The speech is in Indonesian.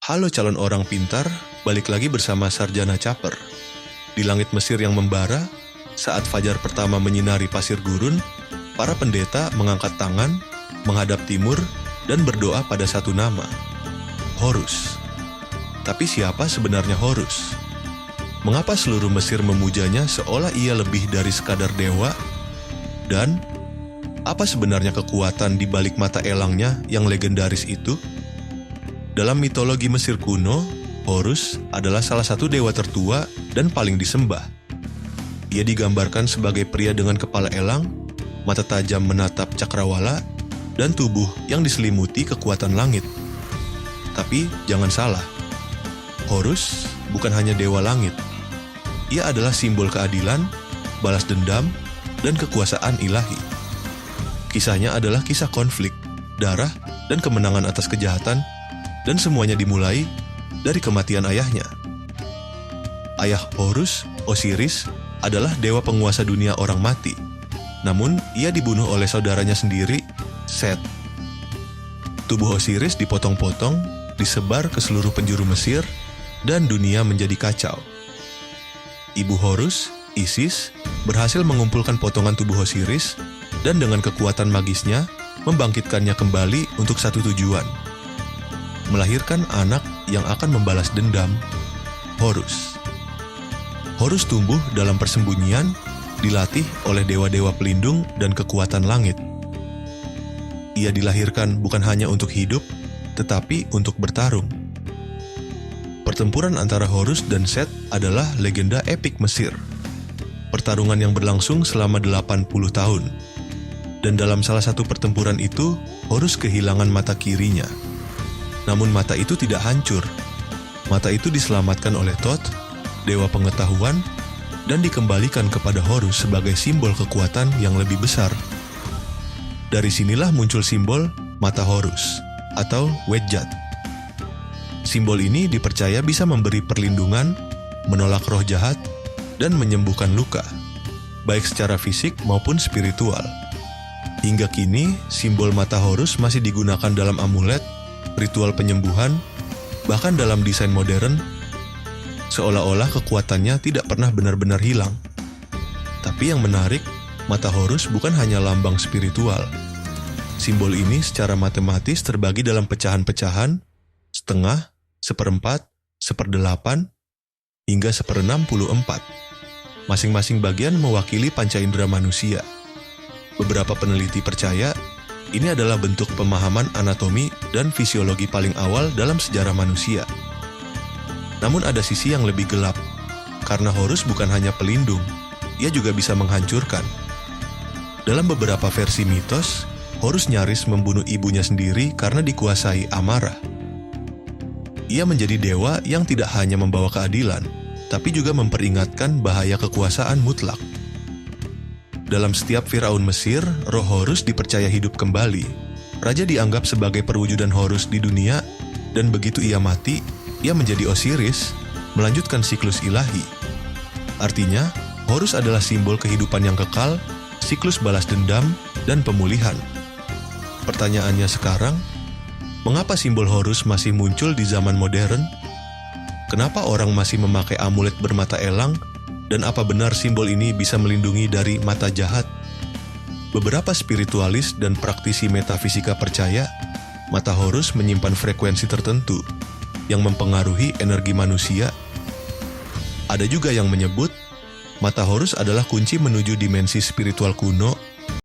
Halo calon orang pintar, balik lagi bersama Sarjana Caper. Di langit Mesir yang membara, saat fajar pertama menyinari pasir gurun, para pendeta mengangkat tangan, menghadap timur, dan berdoa pada satu nama, Horus. Tapi siapa sebenarnya Horus? Mengapa seluruh Mesir memujanya seolah ia lebih dari sekadar dewa? Dan apa sebenarnya kekuatan di balik mata elangnya yang legendaris itu? Dalam mitologi Mesir kuno, Horus adalah salah satu dewa tertua dan paling disembah. Ia digambarkan sebagai pria dengan kepala elang, mata tajam menatap cakrawala, dan tubuh yang diselimuti kekuatan langit. Tapi jangan salah, Horus bukan hanya dewa langit. Ia adalah simbol keadilan, balas dendam, dan kekuasaan ilahi. Kisahnya adalah kisah konflik, darah, dan kemenangan atas kejahatan, dan semuanya dimulai dari kematian ayahnya. Ayah Horus, Osiris, adalah dewa penguasa dunia orang mati. Namun, ia dibunuh oleh saudaranya sendiri, Set. Tubuh Osiris dipotong-potong, disebar ke seluruh penjuru Mesir, dan dunia menjadi kacau. Ibu Horus, Isis, berhasil mengumpulkan potongan tubuh Osiris, dan dengan kekuatan magisnya, membangkitkannya kembali untuk satu tujuan: melahirkan anak yang akan membalas dendam, Horus. Horus tumbuh dalam persembunyian, dilatih oleh dewa-dewa pelindung dan kekuatan langit. Ia dilahirkan bukan hanya untuk hidup, tetapi untuk bertarung. Pertempuran antara Horus dan Set adalah legenda epik Mesir. Pertarungan yang berlangsung selama 80 tahun. Dan dalam salah satu pertempuran itu, Horus kehilangan mata kirinya. Namun mata itu tidak hancur. Mata itu diselamatkan oleh Thoth, dewa pengetahuan, dan dikembalikan kepada Horus sebagai simbol kekuatan yang lebih besar. Dari sinilah muncul simbol mata Horus, atau Wedjat. Simbol ini dipercaya bisa memberi perlindungan, menolak roh jahat, dan menyembuhkan luka, baik secara fisik maupun spiritual. Hingga kini, simbol mata Horus masih digunakan dalam amulet, ritual penyembuhan, bahkan dalam desain modern, seolah-olah kekuatannya tidak pernah benar-benar hilang. Tapi yang menarik, mata Horus bukan hanya lambang spiritual. Simbol ini secara matematis terbagi dalam pecahan-pecahan, setengah, seperempat, seperdelapan, hingga 1/64. Masing-masing bagian mewakili panca indera manusia. Beberapa peneliti percaya ini adalah bentuk pemahaman anatomi dan fisiologi paling awal dalam sejarah manusia. Namun ada sisi yang lebih gelap, karena Horus bukan hanya pelindung, ia juga bisa menghancurkan. Dalam beberapa versi mitos, Horus nyaris membunuh ibunya sendiri karena dikuasai amarah. Ia menjadi dewa yang tidak hanya membawa keadilan, tapi juga memperingatkan bahaya kekuasaan mutlak. Dalam setiap Firaun Mesir, roh Horus dipercaya hidup kembali. Raja dianggap sebagai perwujudan Horus di dunia, dan begitu ia mati, ia menjadi Osiris, melanjutkan siklus ilahi. Artinya, Horus adalah simbol kehidupan yang kekal, siklus balas dendam, dan pemulihan. Pertanyaannya sekarang, mengapa simbol Horus masih muncul di zaman modern? Kenapa orang masih memakai amulet bermata elang? Dan apa benar simbol ini bisa melindungi dari mata jahat? Beberapa spiritualis dan praktisi metafisika percaya mata Horus menyimpan frekuensi tertentu yang mempengaruhi energi manusia. Ada juga yang menyebut mata Horus adalah kunci menuju dimensi spiritual kuno